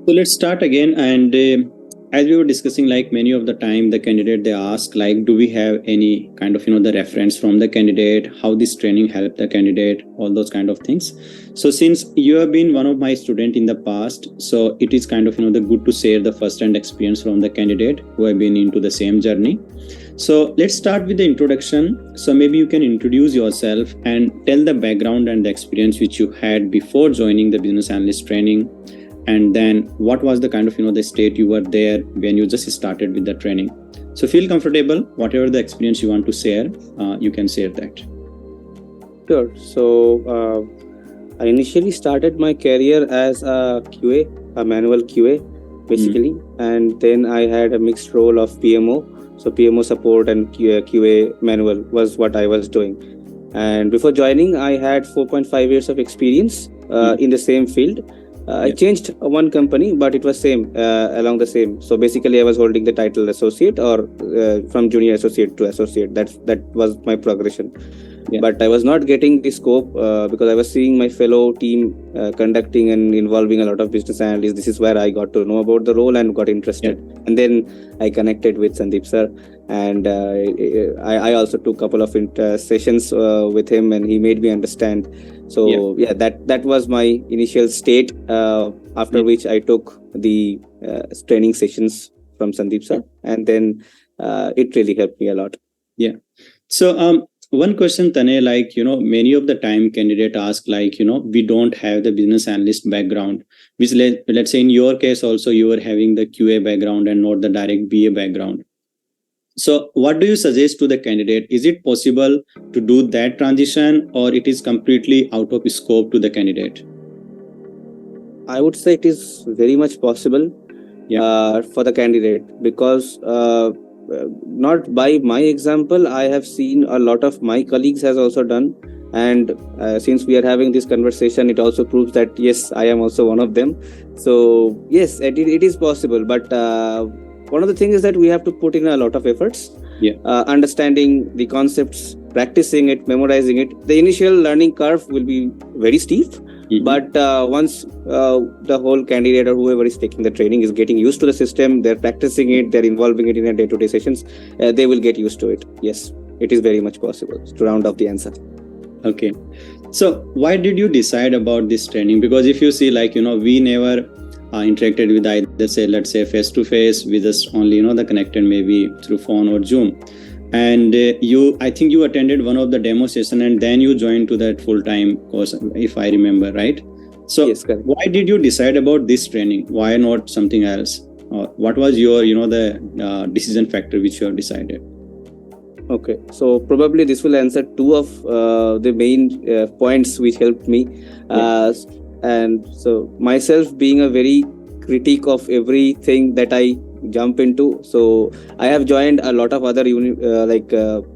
So let's start again. And as we were discussing, like many of the time, the candidate they ask, like, do we have any kind of the reference from the candidate, how this training helped the candidate, all those kind of things. So since you have been one of my student in the past, so it is kind of the good to share the first-hand experience from the candidate who have been into the same journey. So let's start with the introduction. So maybe you can introduce yourself and tell the background and the experience which you had before joining the business analyst training. And then what was the kind of the state you were there when you just started with the training. So feel comfortable, whatever the experience you want to share, you can share that. Sure. So I initially started my career as a QA, a manual QA basically, and then I had a mixed role of PMO. So PMO support and QA manual was what I was doing. And before joining, I had 4.5 years of experience in the same field. I changed one company, but it was same along the same. So basically, I was holding the title associate or from junior associate to associate. That was my progression. But I was not getting the scope because I was seeing my fellow team conducting and involving a lot of business analysts. This is where I got to know about the role and got interested. And then I connected with Sandeep sir, and I also took a couple of sessions with him, and he made me understand. So that was my initial state. After which I took the training sessions from Sandeep sir, and then it really helped me a lot. Yeah. So one question, Tane, like, many of the time candidate ask, like, we don't have the business analyst background, which let's say in your case also you are having the QA background and not the direct BA background. So what do you suggest to the candidate? Is it possible to do that transition, or it is completely out of scope to the candidate? I would say it is very much possible for the candidate, because not by my example, I have seen a lot of my colleagues has also done, and since we are having this conversation, it also proves that yes, I am also one of them. So yes, it is possible, but one of the things is that we have to put in a lot of efforts, understanding the concepts, practicing it, memorizing it. The initial learning curve will be very steep. But once the whole candidate or whoever is taking the training is getting used to the system, they're practicing it, they're involving it in a day-to-day sessions, they will get used to it. Yes, it is very much possible to round off the answer. Okay. So why did you decide about this training? Because if you see, like, we never interacted with either, say, let's say face-to-face, we just only, the connected maybe through phone or Zoom. And I think you attended one of the demo session and then you joined to that full-time course, if I remember right. So yes, why did you decide about this training? Why not something else? What was your, the decision factor which you have decided? Okay, so probably this will answer two of the main points which helped me. And so myself being a very critique of everything that I jump into, so I have joined a lot of other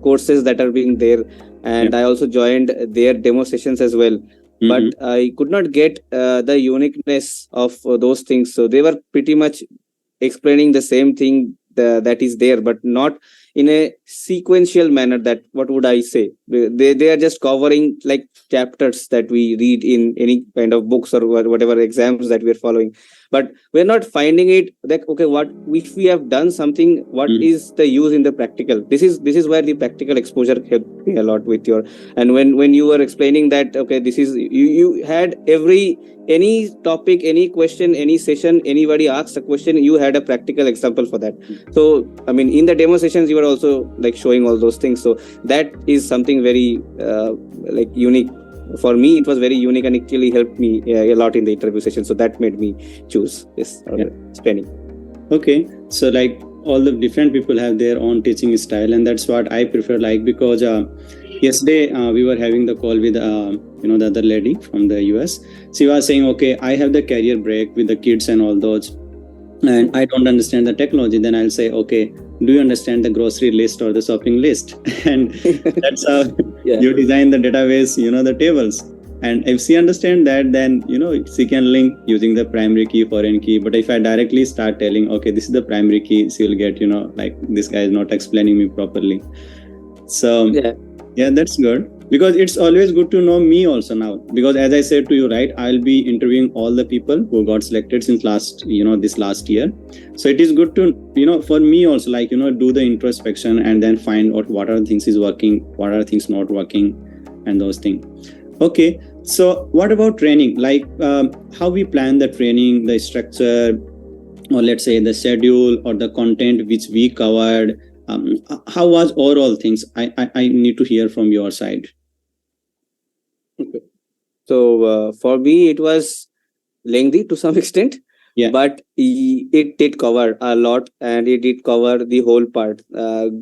courses that are being there, and I also joined their demo sessions as well. But I could not get the uniqueness of those things. So they were pretty much explaining the same thing that is there, but not in a sequential manner. That what would I say? They are just covering like chapters that we read in any kind of books or whatever exams that we are following. But we're not finding it like, okay, what if we have done something, what is the use in the practical? This is where the practical exposure helped me a lot with your, and when you were explaining that, okay, this is you had any topic, any question, any session, anybody asked a question, you had a practical example for that. So I mean, in the demo sessions you were also like showing all those things. So that is something very unique. For me, it was very unique, and it really helped me a lot in the interview session. So that made me choose this training. Okay, so like all the different people have their own teaching style, and that's what I prefer. Like, because yesterday we were having the call with the other lady from the US. She was saying, okay, I have the career break with the kids and all those, and I don't understand the technology. Then I'll say, okay, do you understand the grocery list or the shopping list? And that's how you design the database, the tables. And if she understand that, then she can link using the primary key, foreign key. But if I directly start telling, okay, this is the primary key, she will get like, this guy is not explaining me properly. So yeah, that's good. because it's always good to know me also now, because as I said to you, right, I'll be interviewing all the people who got selected since last, this last year. So it is good to, for me also, like, do the introspection and then find out what are things is working, what are things not working, and those things. Okay, so what about training? Like, how we plan the training, the structure, or let's say the schedule or the content which we covered. How was overall things? I need to hear from your side. Okay. So for me, it was lengthy to some extent, Yeah. but it did cover a lot, and it did cover the whole part,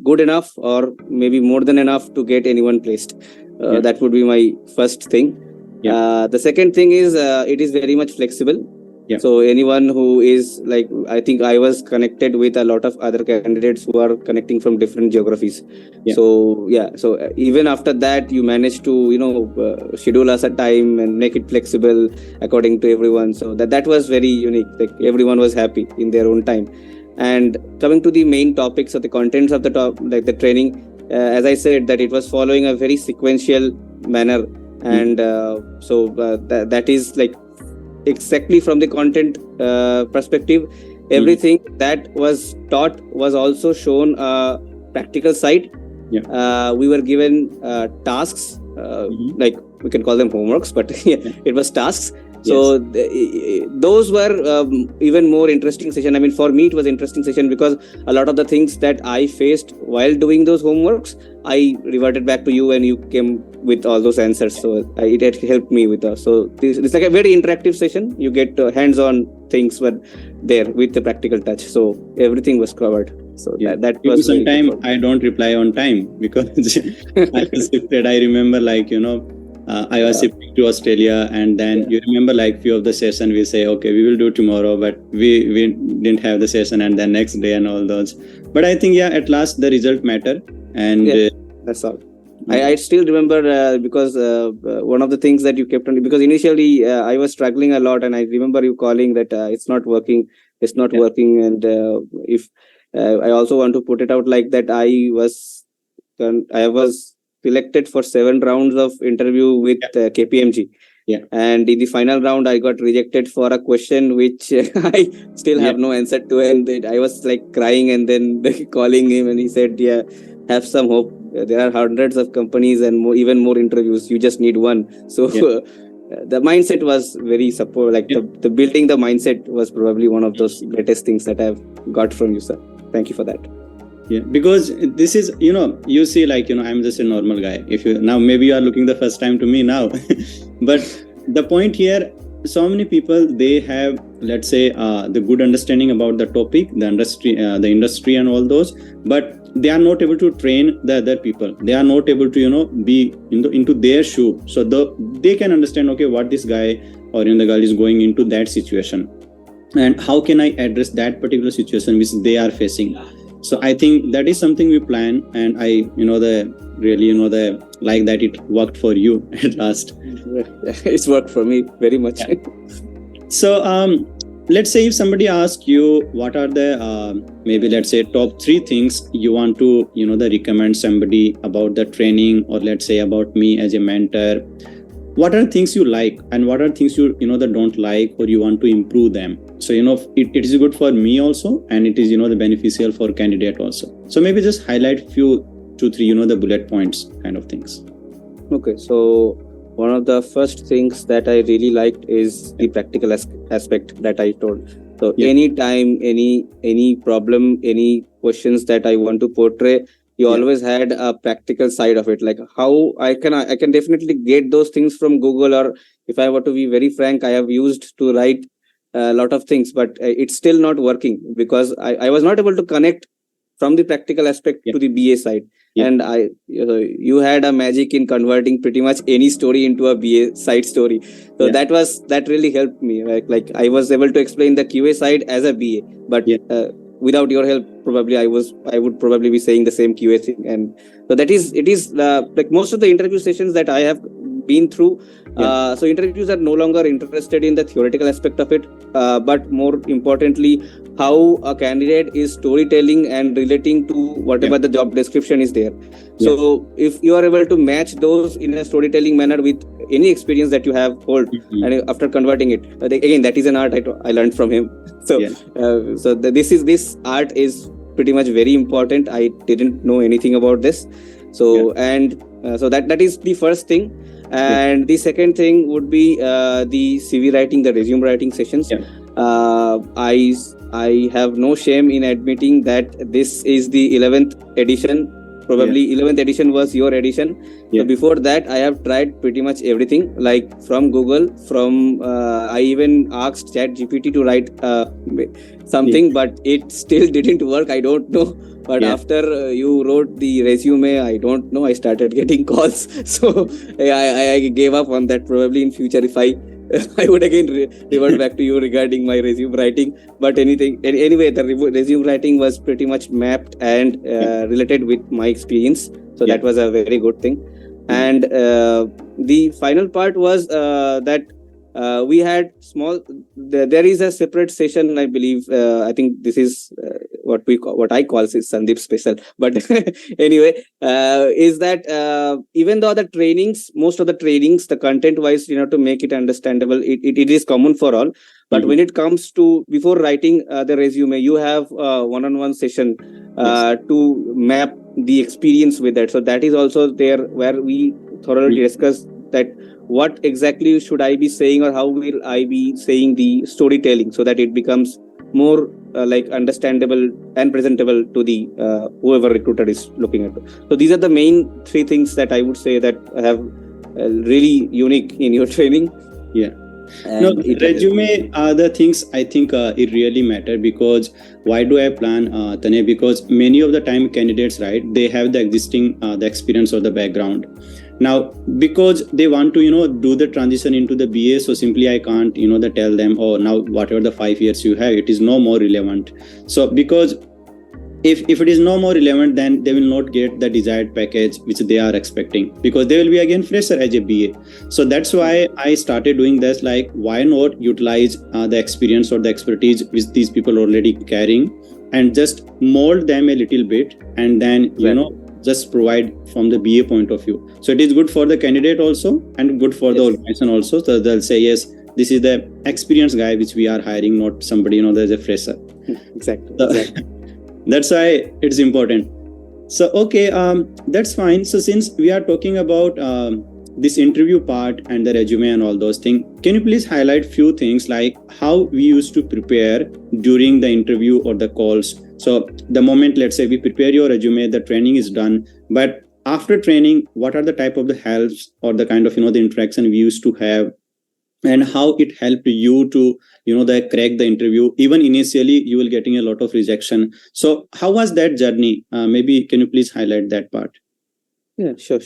good enough or maybe more than enough to get anyone placed. Yeah. That would be my first thing. Yeah. The second thing is it is very much flexible. Yeah. So anyone who is like, I think I was connected with a lot of other candidates who are connecting from different geographies. Yeah. So yeah, so even after that, you manage to schedule us a time and make it flexible according to everyone. So that was very unique. Like everyone was happy in their own time. And coming to the main topics of the contents of the like the training, as I said, that it was following a very sequential manner, and that is like exactly from the content perspective. Everything that was taught was also shown a practical side. Yeah. We were given tasks, like we can call them homeworks, but it was tasks. So those were even more interesting session. I mean, for me, it was interesting session because a lot of the things that I faced while doing those homeworks, I reverted back to you and you came with all those answers. So it had helped me with that. So it's like a very interactive session. You get hands-on things were there with the practical touch. So everything was covered. So that was sometimes I don't reply on time because I was shifted. I remember, like, I was shifting to Australia, and then you remember, like, few of the session we say, okay, we will do tomorrow, but we didn't have the session, and then next day and all those. But I think at last the result matter, and that's all. I still remember because one of the things that you kept on, because initially I was struggling a lot, and I remember you calling that it's not working, and if I also want to put it out like that, I was selected for 7 rounds of interview with KPMG. Yeah. And in the final round, I got rejected for a question which I still have no answer to, and I was like crying, and then calling him, and he said, "Yeah, have some hope. There are hundreds of companies and even more interviews. You just need one." So the mindset was very support. Like the building the mindset was probably one of those greatest things that I've got from you, sir. Thank you for that. Yeah, because this is, you see, like, I'm just a normal guy. If you now, maybe you are looking the first time to me now, but the point here, so many people, they have, let's say, the good understanding about the topic, the industry and all those, but they are not able to train the other people. They are not able to, be into their shoe. So they can understand, okay, what this guy or the girl is going into that situation, and how can I address that particular situation which they are facing. So I think that is something we plan, and I like that it worked for you at last. It's worked for me very much. So let's say if somebody asks you what are the maybe, let's say, top 3 things you want to recommend somebody about the training, or let's say about me as a mentor, what are things you like and what are things you that don't like, or you want to improve them? So it is good for me also, and it is the beneficial for candidate also. So maybe just highlight few 2-3 the bullet points kind of things. Okay, so one of the first things that I really liked is the practical aspect that I told. So anytime any problem, any questions that I want to portray, you always had a practical side of it, like how I can definitely get those things from Google, or if I were to be very frank, I have used to write a lot of things, but it's still not working because I was not able to connect from the practical aspect to the BA side. And you had a magic in converting pretty much any story into a BA side story. So that really helped me. Like I was able to explain the QA side as a BA, but without your help, probably I would probably be saying the same QA thing. And so it is like most of the interview sessions that I have been through, So interviews are no longer interested in the theoretical aspect of it, but more importantly, how a candidate is storytelling and relating to whatever the job description is there. So if you are able to match those in a storytelling manner with any experience that you have hold, and after converting it, again, that is an art I learned from him. So this art is pretty much very important. I didn't know anything about this. So so that is the first thing. And the second thing would be the CV writing, the resume writing sessions. I have no shame in admitting that this is the 11th edition. Probably 11th edition was your edition. So before that, I have tried pretty much everything, like from Google, from I even asked ChatGPT to write something, but it still didn't work. I don't know. But after you wrote the resume, I don't know, I started getting calls. So I gave up on that. Probably in future, if I would again revert back to you regarding my resume writing. But anyway, the resume writing was pretty much mapped and related with my experience. So that was a very good thing. And the final part was that we had there is a separate session, I believe. I think this is what I call is Sandeep special. But anyway, is that even though most of the trainings, the content wise, to make it understandable, it is common for all. But when it comes to before writing the resume, you have one-on-one session to map the experience with that. So that is also there where we thoroughly discuss that what exactly should I be saying, or how will I be saying the storytelling, so that it becomes more like understandable and presentable to the whoever recruiter is looking at. So these are the main three things that I would say that have really unique in your training. Resume are the things I think it really matter, because why do I plan, Tane? Because many of the time candidates, right, they have the existing the experience or the background. Now, because they want to, do the transition into the BA, so simply I can't, tell them, oh, now whatever the 5 years you have, it is no more relevant. So because if it is no more relevant, then they will not get the desired package which they are expecting, because they will be again fresher as a BA. So that's why I started doing this, like, why not utilize the experience or the expertise which these people are already carrying, and just mold them a little bit, and then, just provide from the BA point of view. So it is good for the candidate also, and good for the organization also. So they'll say, yes, this is the experienced guy which we are hiring, not somebody, there's a fresher. Exactly. That's why it's important. So, okay, that's fine. So since we are talking about this interview part and the resume and all those things, can you please highlight few things like how we used to prepare during the interview or the calls? So the moment, let's say, we prepare your resume, the training is done, but after training, what are the type of the helps or the kind of, the interaction we used to have, and how it helped you to, crack the interview? Even initially, you will getting a lot of rejection. So how was that journey? Maybe can you please highlight that part? Yeah, sure.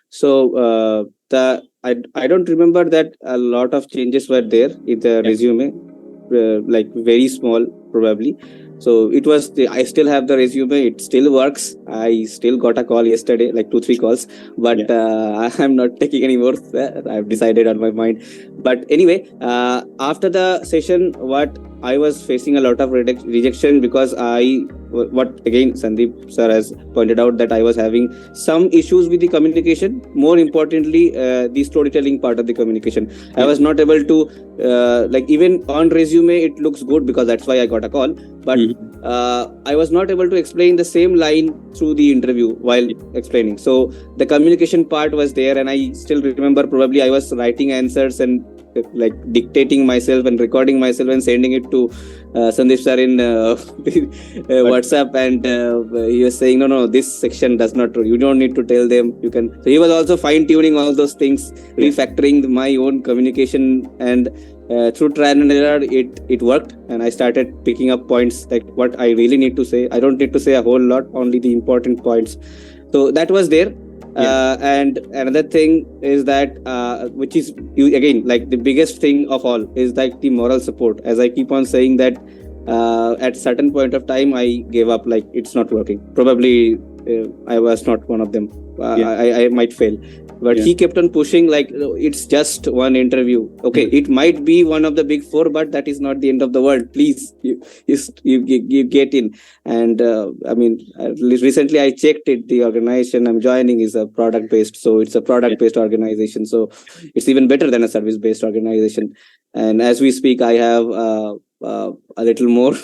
So I don't remember that a lot of changes were there in the resume, like very small probably. So it was I still have the resume, it still works. I still got a call yesterday, like 2-3 calls, but I'm not taking any more. I've decided on my mind. But anyway, after the session, what I was facing a lot of rejection, because what again Sandeep sir has pointed out, that I was having some issues with the communication. More importantly, the storytelling part of the communication. I was not able to like, even on resume it looks good, because that's why I got a call. But I was not able to explain the same line through the interview while explaining. So the communication part was there, and I still remember probably I was writing answers and like dictating myself and recording myself and sending it to Sandeep sir in WhatsApp, and he was saying, no, this section does not, you don't need to tell them, you can. So he was also fine tuning all those things, refactoring my own communication, and through trial and error it worked, and I started picking up points, like what I really need to say. I don't need to say a whole lot, only the important points. So that was there. And another thing is that which is again like the biggest thing of all is like the moral support. As I keep on saying that at certain point of time I gave up, like it's not working. Probably I was not one of them. Yeah. I might fail, but Yeah. he kept on pushing like, it's just one interview. Okay, it might be one of the big four, but that is not the end of the world. Please, you get in. And I mean, recently I checked it. The organization I'm joining is a product based, so it's a product based organization. So it's even better than a service based organization. And as we speak, I have a little more.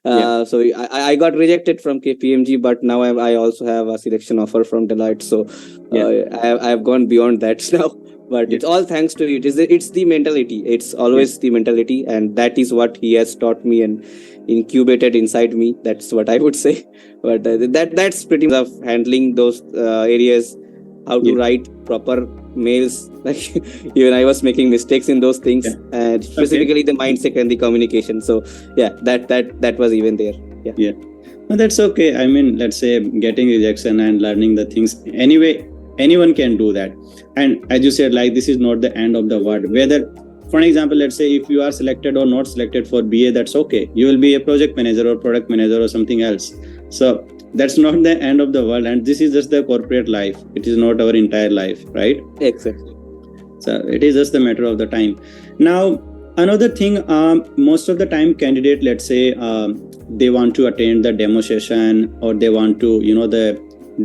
So I got rejected from KPMG, but now I also have a selection offer from Deloitte. So I have gone beyond that now. But it's all thanks to it. It's the mentality. It's always the mentality, and that is what he has taught me and incubated inside me. That's what I would say. But that's pretty much of handling those areas. How to write proper mails. Like even I was making mistakes in those things, and specifically the mindset and the communication. So that was even there. No, that's okay. I mean, let's say getting rejection and learning the things anyway, anyone can do that. And as you said, like, this is not the end of the world. Whether, for an example, let's say if you are selected or not selected for BA, that's okay. You will be a project manager or product manager or something else. So that's not the end of the world. And this is just the corporate life. It is not our entire life, right? Exactly. So it is just a matter of the time. Now, another thing, most of the time candidate, let's say, they want to attend the demo session, or they want to,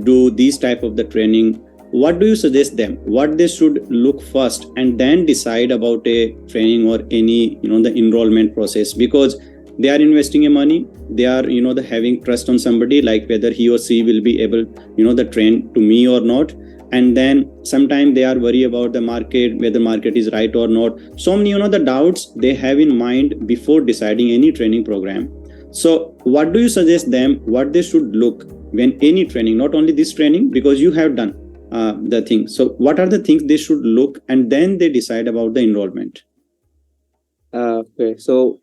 do these type of the training. What do you suggest them? What they should look first, and then decide about a training or any, the enrollment process? Because they are investing a money, they are, the having trust on somebody, like whether he or she will be able, the train to me or not. And then sometimes they are worried about the market, whether market is right or not. So many, the doubts they have in mind before deciding any training program. So what do you suggest them, what they should look when any training, not only this training, because you have done the thing. So what are the things they should look, and then they decide about the enrollment? Okay, so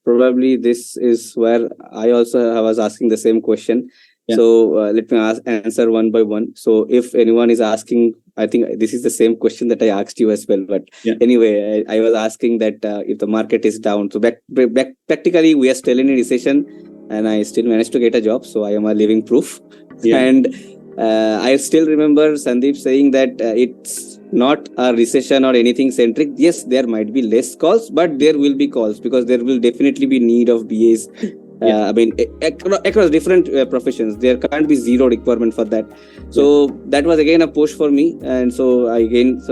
probably this is where I also was asking the same question. So let me answer one by one. So if anyone is asking, I think this is the same question that I asked you as well. But anyway, I was asking that if the market is down, so practically we are still in a recession, and I still managed to get a job. So I am a living proof. And I still remember Sandeep saying that it's not a recession or anything centric. Yes, there might be less calls, but there will be calls, because there will definitely be need of BAs. I mean, across different professions, there can't be zero requirement for that. So that was again a push for me, and so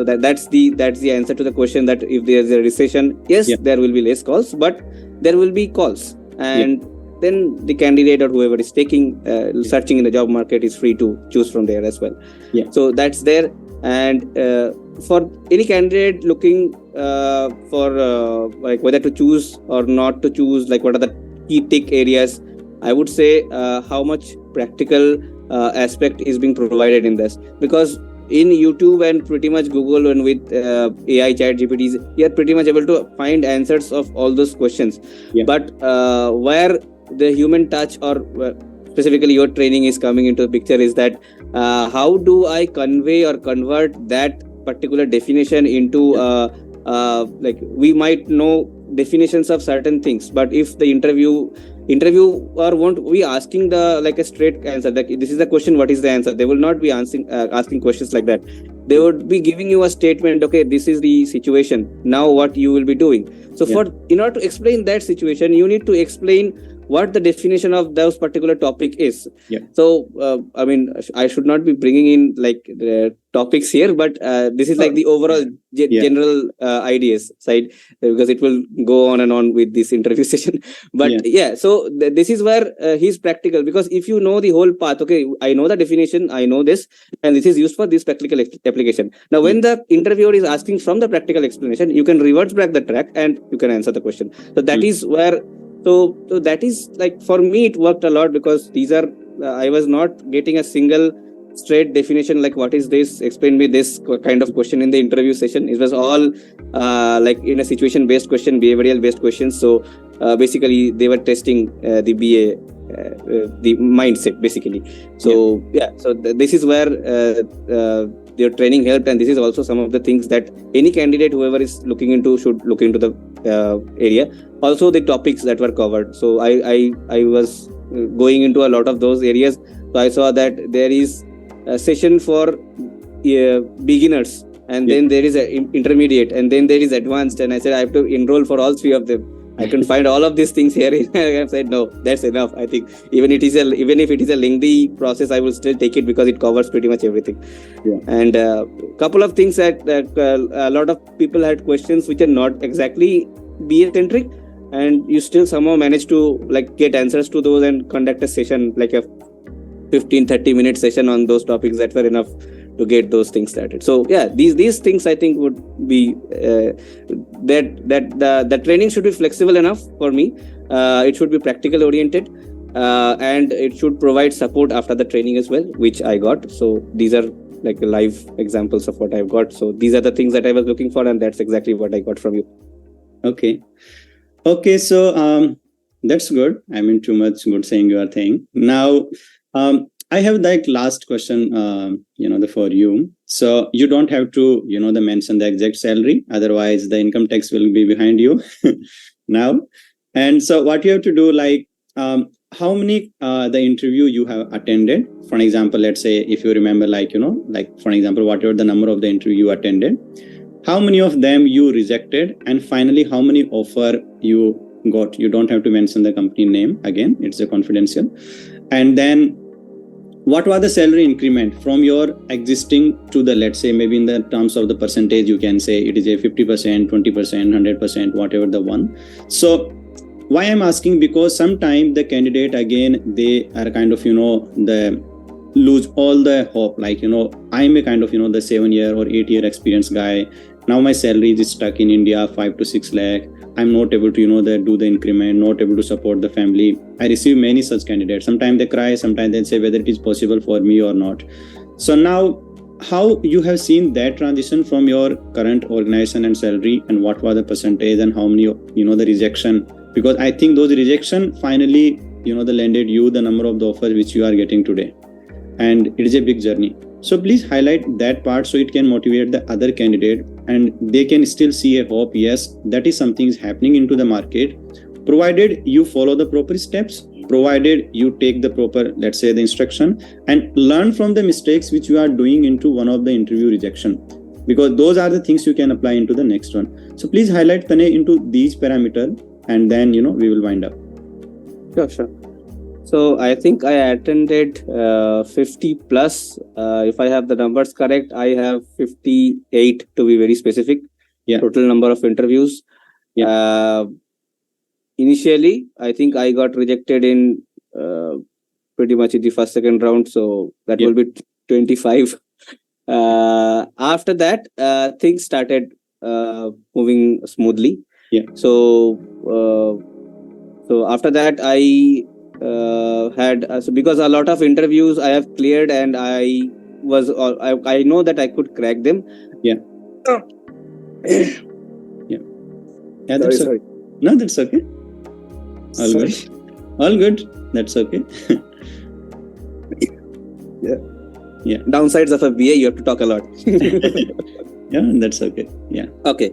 that's the answer to the question, that if there is a recession, yes, there will be less calls, but there will be calls, and then the candidate or whoever is taking searching in the job market is free to choose from there as well. So that's there. And for any candidate looking for like whether to choose or not to choose, like what are the key tick areas, I would say how much practical aspect is being provided in this, because in YouTube and pretty much Google and with AI chat GPTs, you are pretty much able to find answers of all those questions. But where the human touch, or specifically your training, is coming into the picture, is that how do I convey or convert that particular definition into like, we might know definitions of certain things, but if the interviewer won't be asking the like a straight answer, like this is the question, what is the answer, they will not be asking questions like that. They would be giving you a statement, okay, this is the situation, now what you will be doing. So in order to explain that situation, you need to explain what the definition of those particular topic is. So I mean, I should not be bringing in like the topics here, but this is like the overall general ideas side, because it will go on and on with this interview session. But so this is where he's practical, because if you know the whole path, okay, I know the definition, I know this, and this is used for this practical application. Now when the interviewer is asking from the practical explanation, you can revert back the track and you can answer the question. So that is where so that is like, for me it worked a lot, because these are I was not getting a single straight definition, like what is this, explain me this kind of question in the interview session. It was all like in a situation based question, behavioral based questions. So basically they were testing the BA the mindset basically. So so this is where their training helped, and this is also some of the things that any candidate, whoever is looking into, should look into the area. Also the topics that were covered. So I was going into a lot of those areas. So I saw that there is a session for beginners, and then there is a intermediate, and then there is advanced, and I said I have to enroll for all three of them. I can find all of these things here. I have said no, that's enough. I think even if it is a lengthy process, I will still take it because it covers pretty much everything. And couple of things that a lot of people had questions which are not exactly BA centric, and you still somehow manage to like get answers to those and conduct a session, like a 15-30 minute session on those topics that were enough to get those things started. So yeah, these things I think would be that the training should be flexible enough for me. It should be practical oriented, and it should provide support after the training as well, which I got. So these are like live examples of what I've got. So these are the things that I was looking for, and that's exactly what I got from you. Okay, so that's good. I mean, too much good saying your thing. Now, I have like last question, for you. So you don't have to, mention the exact salary. Otherwise, the income tax will be behind you now. And so what you have to do, like, how many the interview you have attended? For example, let's say if you remember, like for example, whatever the number of the interview you attended, how many of them you rejected, and finally how many offer you got? You don't have to mention the company name again; it's a confidential. And then what was the salary increment from your existing to the, let's say, maybe in the terms of the percentage, you can say it is a 50%, 20%, 100%, whatever the one. So why I'm asking, because sometimes the candidate, again, they are kind of, they lose all the hope. Like, I'm a kind of, the 7-year or 8-year experienced guy. Now my salary is stuck in India, 5 to 6 lakh. I'm not able to, do the increment, not able to support the family. I receive many such candidates. Sometimes they cry, sometimes they say whether it is possible for me or not. So now, how you have seen that transition from your current organization and salary, and what was the percentage, and how many, the rejection? Because I think those rejection finally, they landed you the number of the offers which you are getting today. And it is a big journey. So please highlight that part so it can motivate the other candidate, and they can still see a hope. Yes, that is something is happening into the market, provided you follow the proper steps, provided you take the proper, let's say, the instruction, and learn from the mistakes which you are doing into one of the interview rejection, because those are the things you can apply into the next one. So please highlight, Tanay, into these parameters, and then we will wind up. Sure. So I think I attended 50 plus. If I have the numbers correct, I have 58 to be very specific. Total number of interviews. Initially, I think I got rejected in pretty much in the first, second round. So that will be 25. After that, things started moving smoothly. So after that, I had so because a lot of interviews I have cleared, and I know that I could crack them. Sorry. No, that's okay. All good. That's okay. Downsides of a BA, you have to talk a lot. That's okay. Okay.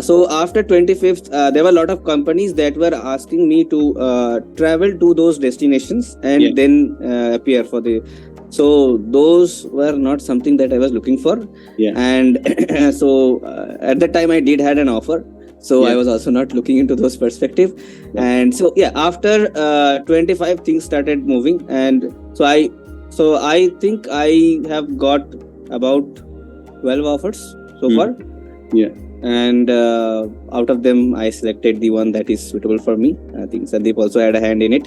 So after 25th, there were a lot of companies that were asking me to travel to those destinations and then appear for the. So those were not something that I was looking for. And so at that time I did had an offer. So I was also not looking into those perspective. And so after 25, things started moving, and so I think I have got about 12 offers so far. And out of them, I selected the one that is suitable for me. I think Sandeep also had a hand in it.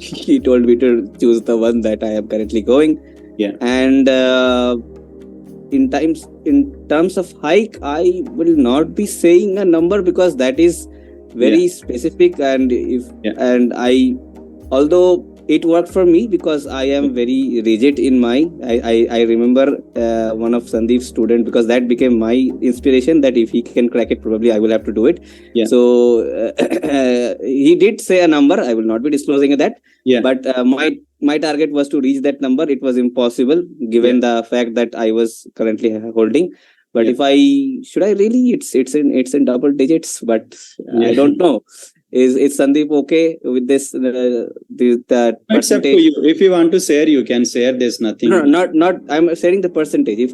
He told me to choose the one that I am currently going. And in terms of hike, I will not be saying a number because that is very specific. And and I, although it worked for me because I am very rigid in my. I remember one of Sandeep's student, because that became my inspiration, that if he can crack it, probably I will have to do it. So he did say a number. I will not be disclosing that. But my target was to reach that number. It was impossible given the fact that I was currently holding. But if I should, I really, it's in double digits. But I don't know. Is Sandeep okay with this? That It's up to percentage? you. If you want to share, you can share. There's nothing. No, not. I'm sharing the percentage. If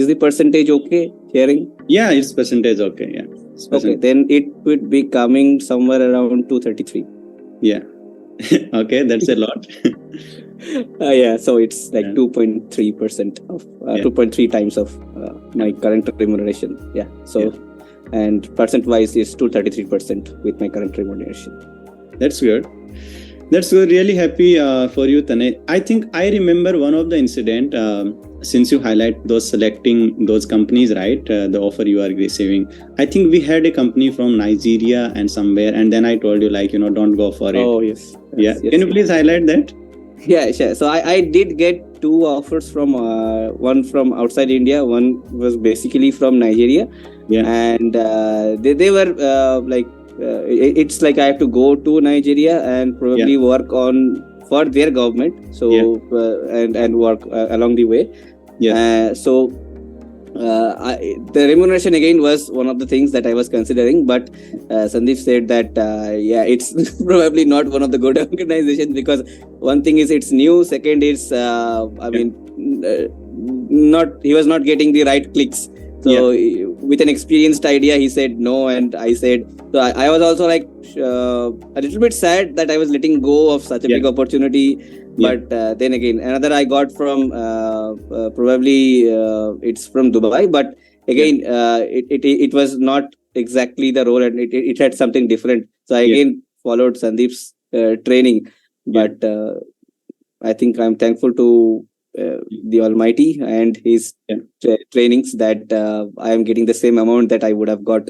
is the percentage okay sharing? Yeah, it's percentage okay. Yeah. It's Okay, percentage. then it would be coming somewhere around 233. Yeah. Okay, that's a lot. Yeah, so it's like Yeah. 2.3% of Yeah. 2.3 times of my current remuneration. Yeah, so and percent wise is 233% with my current remuneration. That's good. That's good. Really happy for you, Tane. I think I remember one of the incident. Since you highlight those selecting those companies, right? The offer you are receiving. I think we had a company from Nigeria and somewhere, and then I told you like don't go for it. Oh yes. Yeah. Can you please highlight that? Yeah, sure. So I did get two offers from one from outside India, one was basically from Nigeria. Yeah. And they were it's like I have to go to Nigeria and probably work on for their government. So and work along the way. So the remuneration again was one of the things that I was considering, but Sandeep said that it's probably not one of the good organizations, because one thing is it's new, second is not he was not getting the right clicks. So with an experienced idea, he said no, and I said so. I was also like a little bit sad that I was letting go of such a big opportunity. But then again, another I got from probably it's from Dubai, but again it was not exactly the role, and it had something different. So I again followed Sandeep's training, but I think I'm thankful to the Almighty and his trainings that I am getting the same amount that I would have got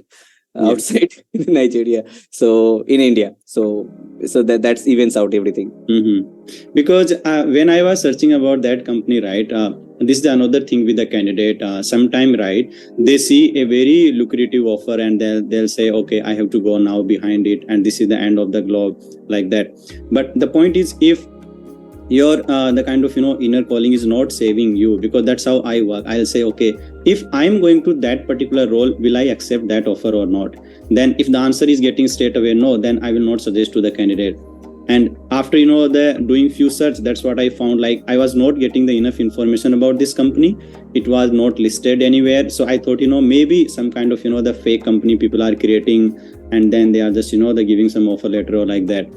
outside in Nigeria. So in India, so that's evens out everything. Mm-hmm. Because when I was searching about that company, right, this is another thing with the candidate. Sometime, right, they see a very lucrative offer and they'll say, okay, I have to go now behind it, and this is the end of the globe, like that. But the point is, if your the kind of inner calling is not saving you, because that's how I work. I'll say, okay, if I'm going to that particular role, will I accept that offer or not? Then if the answer is getting straight away no, then I will not suggest to the candidate. And after the doing few search, that's what I found, like I was not getting the enough information about this company. It was not listed anywhere. So I thought maybe some kind of the fake company people are creating, and then they are just they're giving some offer letter or like that.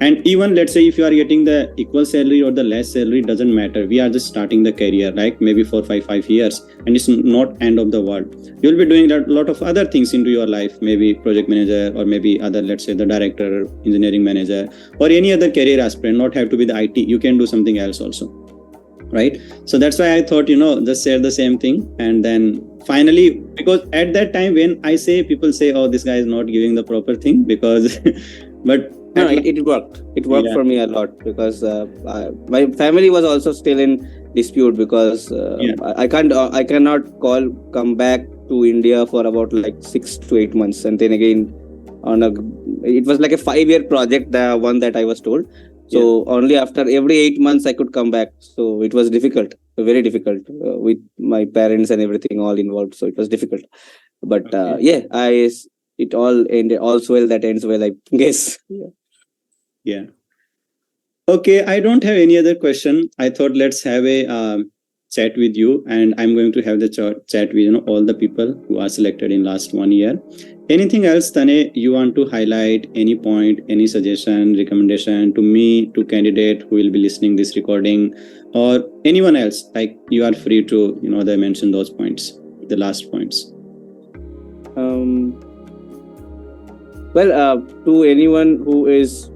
And even let's say if you are getting the equal salary or the less salary, doesn't matter. We are just starting the career, like maybe for five years, and it's not end of the world. You'll be doing a lot of other things into your life, maybe project manager, or maybe other, let's say the director, engineering manager, or any other career aspirant. Not have to be the IT. You can do something else also, right? So that's why I thought just share the same thing. And then finally, because at that time when I say, people say, oh, this guy is not giving the proper thing, because but no, it worked. It worked for me a lot, because my family was also still in dispute, because I cannot come back to India for about like 6 to 8 months, and then again it was like a 5-year project, the one that I was told. So only after every 8 months I could come back. So it was difficult, very difficult, with my parents and everything all involved. So it was difficult. But it all ended, all's well that ends well, I guess. Yeah. Okay, I don't have any other question. I thought let's have a chat with you, and I'm going to have the chat with all the people who are selected in last 1 year. Anything else, Tane, you want to highlight? Any point, any suggestion, recommendation to me, to candidate who will be listening this recording, or anyone else? Like you are free to they mention those points, the last points. Well, to anyone who is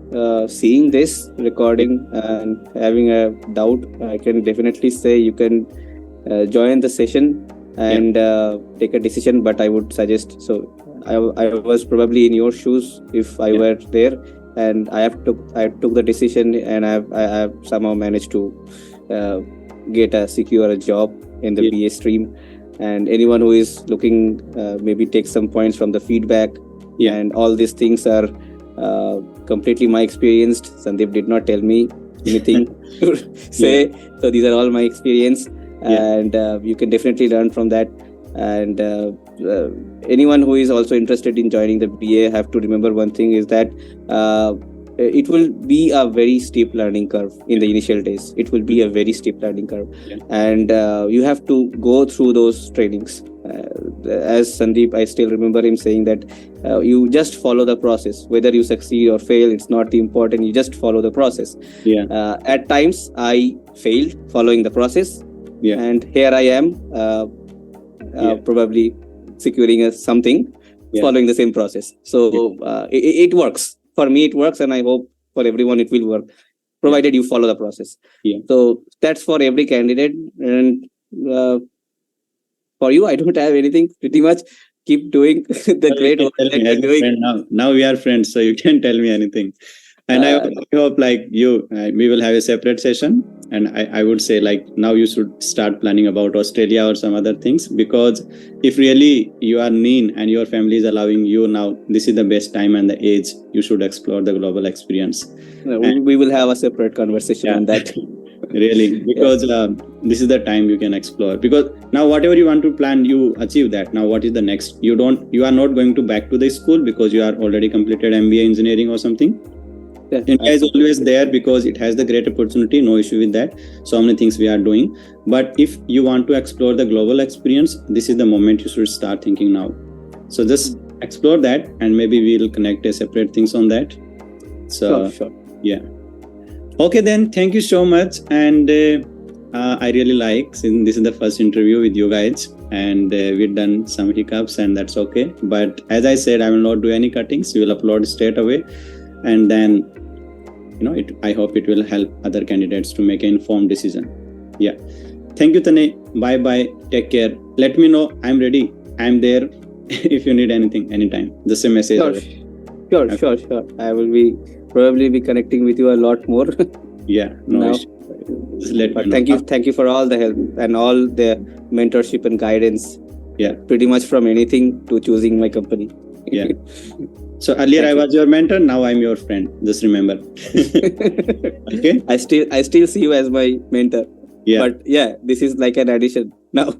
seeing this recording and having a doubt, I can definitely say you can join the session and take a decision. But I would suggest, so I was probably in your shoes if I were there, and I took the decision, and I have somehow managed to secure a job in the BA stream. And anyone who is looking, maybe take some points from the feedback. And all these things are completely my experience. Sandeep did not tell me anything to say. So these are all my experience, and you can definitely learn from that. And anyone who is also interested in joining the BA have to remember one thing is that it will be a very steep learning curve in the initial days. It will be a very steep learning curve, and you have to go through those trainings. As Sandeep, I still remember him saying that you just follow the process. Whether you succeed or fail, it's not important. You just follow the process. At times, I failed following the process, and here I am, probably securing something following the same process. So it works. For me, it works, and I hope for everyone it will work, provided you follow the process. So that's for every candidate. And for you, I don't have anything. Pretty much keep doing the great work that you're doing. Now we are friends, so you can tell me anything. And I hope like you, we will have a separate session. And I would say like now you should start planning about Australia or some other things, because if really you are keen and your family is allowing you now, this is the best time and the age you should explore the global experience. We will have a separate conversation on that. Really, because this is the time you can explore, because now whatever you want to plan, you achieve that. Now what is the next? You are not going to back to the school because you are already completed MBA engineering or something. India is always there because it has the great opportunity, no issue with that. So many things we are doing. But if you want to explore the global experience, this is the moment you should start thinking now. So just explore that, and maybe we'll connect a separate things on that. So sure. Yeah. Okay, then thank you so much. And I really like, since this is the first interview with you guys, and we've done some hiccups, and that's okay. But as I said, I will not do any cuttings. We will upload straight away. And then, I hope it will help other candidates to make an informed decision. Yeah. Thank you, Tane. Bye. Take care. Let me know. I'm ready. I'm there. If you need anything, anytime. Just a message. Sure. I will probably be connecting with you a lot more. Yeah. No issue. Just let me know. Thank you for all the help and all the mentorship and guidance. Yeah. Pretty much from anything to choosing my company. Yeah. So earlier I was your mentor, now I'm your friend. Just remember. Okay. I still see you as my mentor. Yeah. But this is like an addition now.